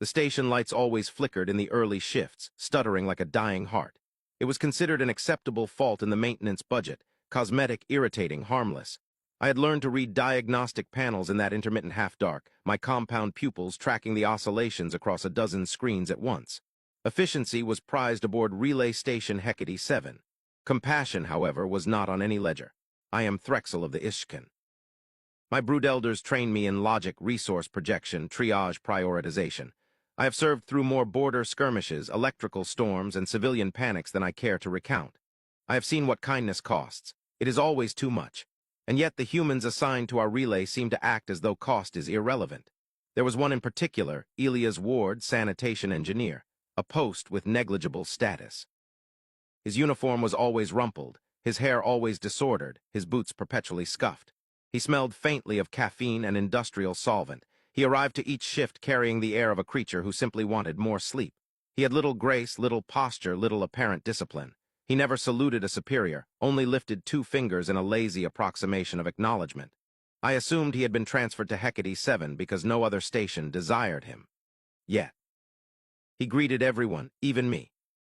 The station lights always flickered in the early shifts, stuttering like a dying heart. It was considered an acceptable fault in the maintenance budget, cosmetic, irritating, harmless. I had learned to read diagnostic panels in that intermittent half-dark, my compound pupils tracking the oscillations across a dozen screens at once. Efficiency was prized aboard Relay Station Hecate 7. Compassion, however, was not on any ledger. I am Threxel of the Ishkan. My brood elders trained me in logic, resource projection, triage, prioritization. I have served through more border skirmishes, electrical storms, and civilian panics than I care to recount. I have seen what kindness costs. It is always too much. And yet the humans assigned to our relay seem to act as though cost is irrelevant. There was one in particular, Elias Ward, sanitation engineer, a post with negligible status. His uniform was always rumpled, his hair always disordered, his boots perpetually scuffed. He smelled faintly of caffeine and industrial solvent. He arrived to each shift carrying the air of a creature who simply wanted more sleep. He had little grace, little posture, little apparent discipline. He never saluted a superior, only lifted 2 fingers in a lazy approximation of acknowledgement. I assumed he had been transferred to Hecate 7 because no other station desired him. Yet. He greeted everyone, even me.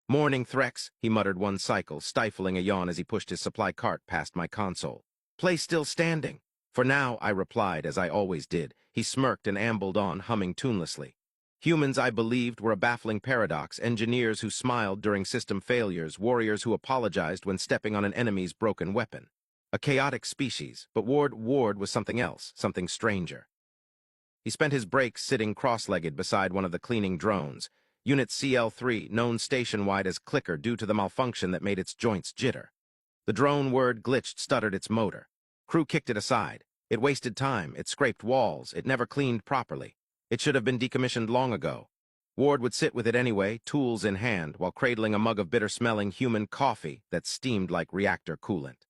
"Morning, Threx," he muttered one cycle, stifling a yawn as he pushed his supply cart past my console. "Place still standing." "For now," I replied, as I always did. He smirked and ambled on, humming tunelessly. Humans, I believed, were a baffling paradox, engineers who smiled during system failures, warriors who apologized when stepping on an enemy's broken weapon. A chaotic species, but Ward was something else, something stranger. He spent his breaks sitting cross-legged beside one of the cleaning drones, Unit CL3, known station-wide as Clicker due to the malfunction that made its joints jitter. The drone Word glitched, stuttered its motor. Crew kicked it aside. It wasted time, it scraped walls, it never cleaned properly. It should have been decommissioned long ago. Ward would sit with it anyway, tools in hand, while cradling a mug of bitter-smelling human coffee that steamed like reactor coolant.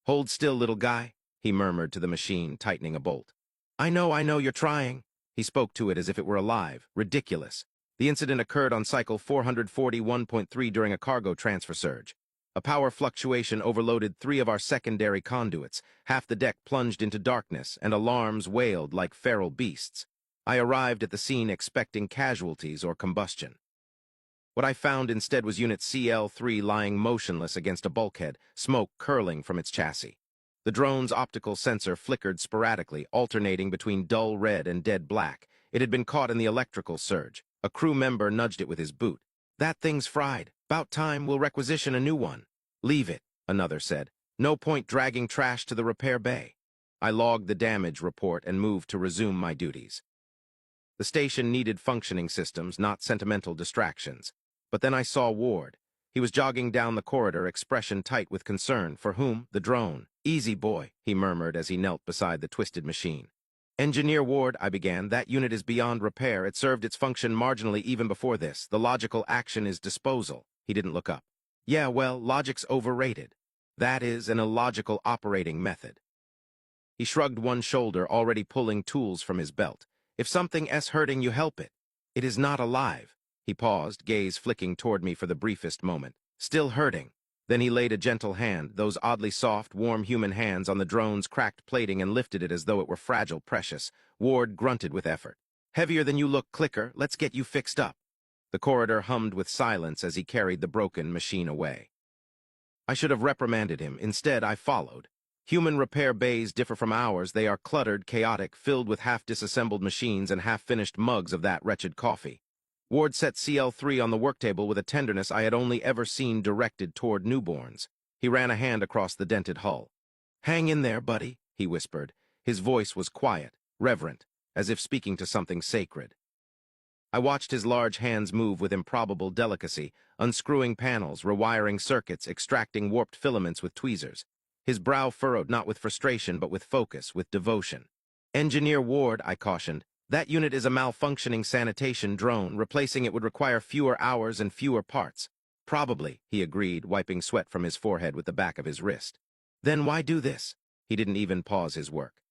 "Hold still, little guy," he murmured to the machine, tightening a bolt. I know, you're trying." He spoke to it as if it were alive, ridiculous. The incident occurred on cycle 441.3 during a cargo transfer surge. A power fluctuation overloaded 3 of our secondary conduits, half the deck plunged into darkness, and alarms wailed like feral beasts. I arrived at the scene expecting casualties or combustion. What I found instead was Unit CL3 lying motionless against a bulkhead, smoke curling from its chassis. The drone's optical sensor flickered sporadically, alternating between dull red and dead black. It had been caught in the electrical surge. A crew member nudged it with his boot. "That thing's fried. 'Bout time we'll requisition a new one." "Leave it," another said. "No point dragging trash to the repair bay." I logged the damage report and moved to resume my duties. The station needed functioning systems, not sentimental distractions. But then I saw Ward. He was jogging down the corridor, expression tight with concern. "For whom?" "The drone." "Easy, boy," he murmured as he knelt beside the twisted machine. "Engineer Ward," I began, "that unit is beyond repair. It served its function marginally even before this. The logical action is disposal." He didn't look up. "Yeah, well, logic's overrated. That is an illogical operating method." He shrugged one shoulder, already pulling tools from his belt. "If something's hurting, you help it. It is not alive." He paused, gaze flicking toward me for the briefest moment. "Still hurting." Then he laid a gentle hand, those oddly soft, warm human hands, on the drone's cracked plating and lifted it as though it were fragile, precious. Ward grunted with effort. "Heavier than you look, Clicker. Let's get you fixed up." The corridor hummed with silence as he carried the broken machine away. I should have reprimanded him. Instead, I followed. Human repair bays differ from ours. They are cluttered, chaotic, filled with half-disassembled machines and half-finished mugs of that wretched coffee. Ward set CL3 on the worktable with a tenderness I had only ever seen directed toward newborns. He ran a hand across the dented hull. "Hang in there, buddy," he whispered. His voice was quiet, reverent, as if speaking to something sacred. I watched his large hands move with improbable delicacy, unscrewing panels, rewiring circuits, extracting warped filaments with tweezers. His brow furrowed not with frustration but with focus, with devotion. "Engineer Ward," I cautioned, "that unit is a malfunctioning sanitation drone. Replacing it would require fewer hours and fewer parts." "Probably," he agreed, wiping sweat from his forehead with the back of his wrist. "Then why do this?" He didn't even pause his work.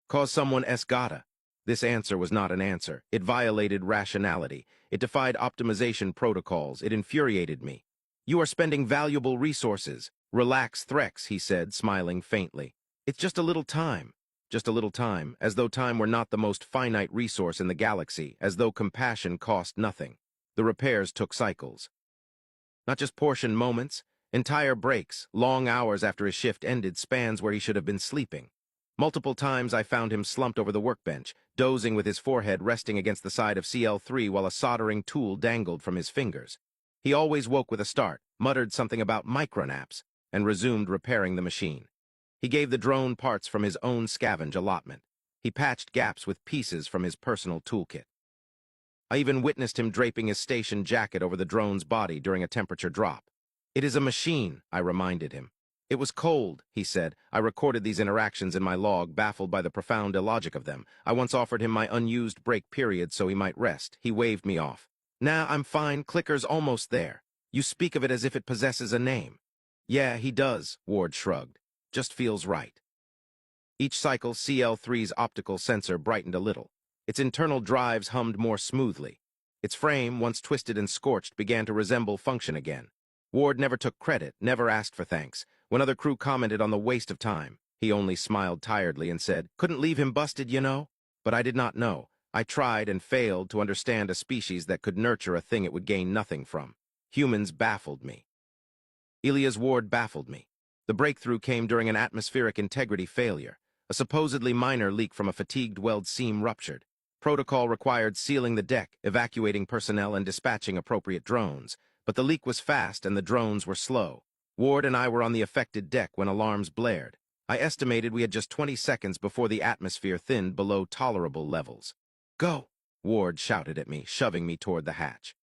"'Cause someone gotta." This answer was not an answer. It violated rationality. It defied optimization protocols. It infuriated me. "You are spending valuable resources." "Relax, Threx," he said, smiling faintly. "It's just a little time. just a little time, as though time were not the most finite resource in the galaxy, as though compassion cost nothing. The repairs took cycles. Not just portion moments, entire breaks, long hours after his shift ended, spans where he should have been sleeping. Multiple times I found him slumped over the workbench, dozing with his forehead resting against the side of CL3 while a soldering tool dangled from his fingers. He always woke with a start, muttered something about micronaps, and resumed repairing the machine. He gave the drone parts from his own scavenge allotment. He patched gaps with pieces from his personal toolkit. I even witnessed him draping his station jacket over the drone's body during a temperature drop. "It is a machine," I reminded him. "It was cold," he said. I recorded these interactions in my log, baffled by the profound illogic of them. I once offered him my unused break period so he might rest. He waved me off. "Nah, I'm fine. Clicker's almost there. You speak of it as if it possesses a name." "Yeah, he does," Ward shrugged. "Just feels right." Each cycle, CL3's optical sensor brightened a little. Its internal drives hummed more smoothly. Its frame, once twisted and scorched, began to resemble function again. Ward never took credit, never asked for thanks. When other crew commented on the waste of time, he only smiled tiredly and said, "Couldn't leave him busted, you know?" But I did not know. I tried and failed to understand a species that could nurture a thing it would gain nothing from. Humans baffled me. Elias Ward baffled me. The breakthrough came during an atmospheric integrity failure. A supposedly minor leak from a fatigued weld seam ruptured. Protocol required sealing the deck, evacuating personnel, and dispatching appropriate drones. But the leak was fast and the drones were slow. Ward and I were on the affected deck when alarms blared. I estimated we had just 20 seconds before the atmosphere thinned below tolerable levels. "Go!" Ward shouted at me, shoving me toward the hatch.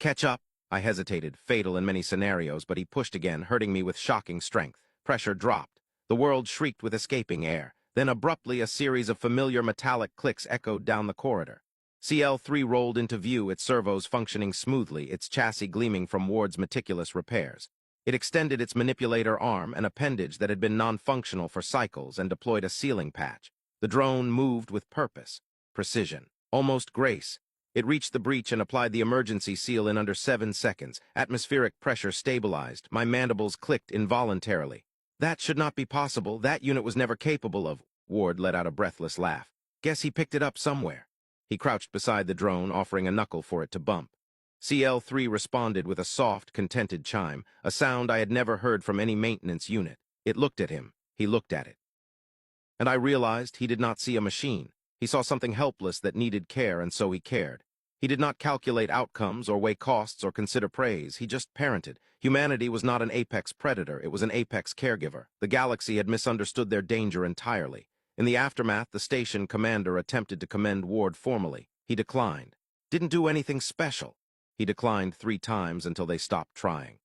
"Catch up!" I hesitated, fatal in many scenarios, but he pushed again, hurting me with shocking strength. Pressure dropped. The world shrieked with escaping air. Then abruptly a series of familiar metallic clicks echoed down the corridor. CL3 rolled into view, its servos functioning smoothly, its chassis gleaming from Ward's meticulous repairs. It extended its manipulator arm, an appendage that had been non-functional for cycles, and deployed a sealing patch. The drone moved with purpose, precision, almost grace. It reached the breach and applied the emergency seal in under 7 seconds. Atmospheric pressure stabilized. My mandibles clicked involuntarily. "That should not be possible. That unit was never capable of..." Ward let out a breathless laugh. "Guess he picked it up somewhere." He crouched beside the drone, offering a knuckle for it to bump. CL3 responded with a soft, contented chime, a sound I had never heard from any maintenance unit. It looked at him. He looked at it. And I realized he did not see a machine. He saw something helpless that needed care, and so he cared. He did not calculate outcomes or weigh costs or consider praise. He just parented. Humanity was not an apex predator. It was an apex caregiver. The galaxy had misunderstood their danger entirely. In the aftermath, the station commander attempted to commend Ward formally. He declined. Didn't do anything special. He declined 3 times until they stopped trying.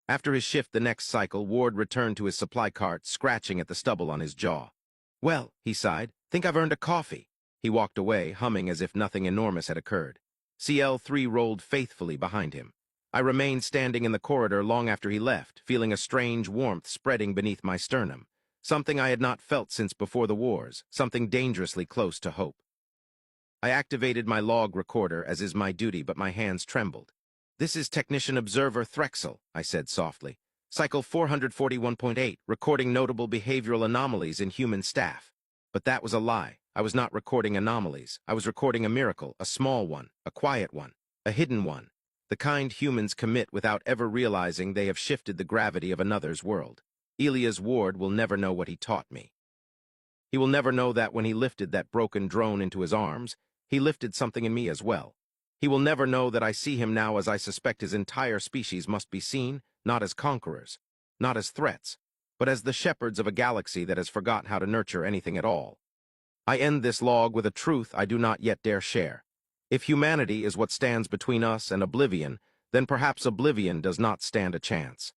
After his shift the next cycle, Ward returned to his supply cart, scratching at the stubble on his jaw. "Well," he sighed, "think I've earned a coffee." He walked away, humming as if nothing enormous had occurred. CL3 rolled faithfully behind him. I remained standing in the corridor long after he left, feeling a strange warmth spreading beneath my sternum. Something I had not felt since before the wars, something dangerously close to hope. I activated my log recorder, as is my duty, but my hands trembled. "This is Technician Observer Threxel," I said softly. "Cycle 441.8, recording notable behavioral anomalies in human staff." But that was a lie. I was not recording anomalies. I was recording a miracle, a small one, a quiet one, a hidden one. The kind humans commit without ever realizing they have shifted the gravity of another's world. Elias Ward will never know what he taught me. He will never know that when he lifted that broken drone into his arms, he lifted something in me as well. He will never know that I see him now as I suspect his entire species must be seen, not as conquerors, not as threats, but as the shepherds of a galaxy that has forgotten how to nurture anything at all. I end this log with a truth I do not yet dare share. If humanity is what stands between us and oblivion, then perhaps oblivion does not stand a chance.